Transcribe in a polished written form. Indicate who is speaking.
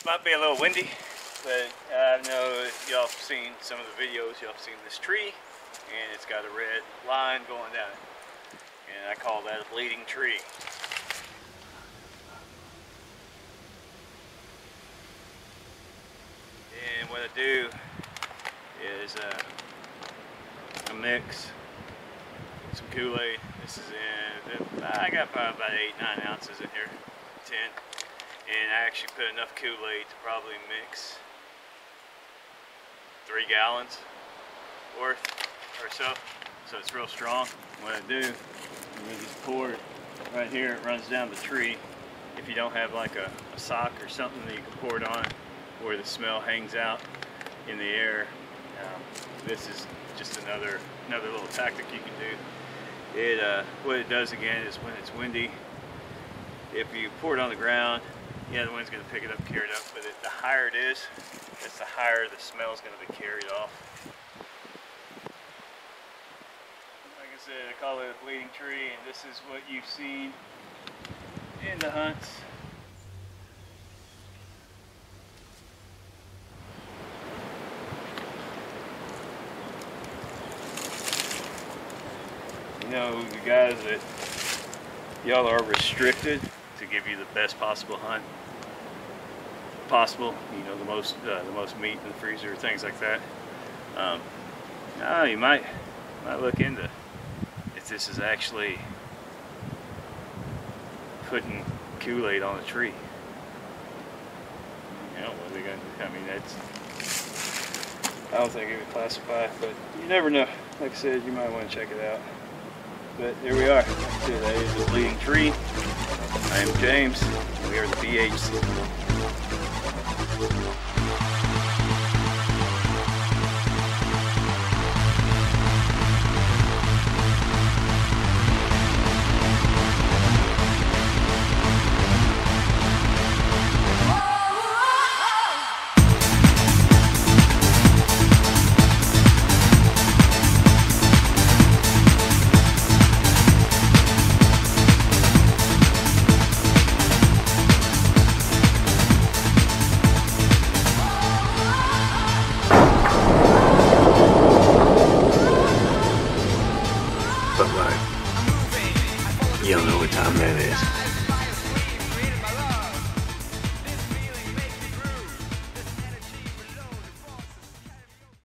Speaker 1: Might be a little windy, but I know y'all have seen some of the videos. Y'all have seen this tree, and it's got a red line going down it. And I call that a bleeding tree. And what I do is a mix some Kool-Aid. This is in, I got probably about 8-9 ounces in here, 10. And I actually put enough Kool-Aid to probably mix 3 gallons worth or so. So it's real strong. What I do, you just pour it right here. It runs down the tree. If you don't have like a sock or something that you can pour it on where the smell hangs out in the air, this is just another little tactic you can do. What it does again is when it's windy, if you pour it on the ground, yeah, the wind's going to pick it up, carry it up, but the higher it is, the higher the smell is going to be carried off. Like I said, I call it a bleeding tree, and this is what you've seen in the hunts. You know, the guys that y'all are restricted to give you the best possible hunt possible. You know, the most meat in the freezer, things like that. You might look into if this is actually putting Kool-Aid on a tree. You know, what are they gonna do? I mean, I don't think it would classify, but you never know. Like I said, you might want to check it out. But there we are. That is the bleeding tree. I am James. We are the BHC.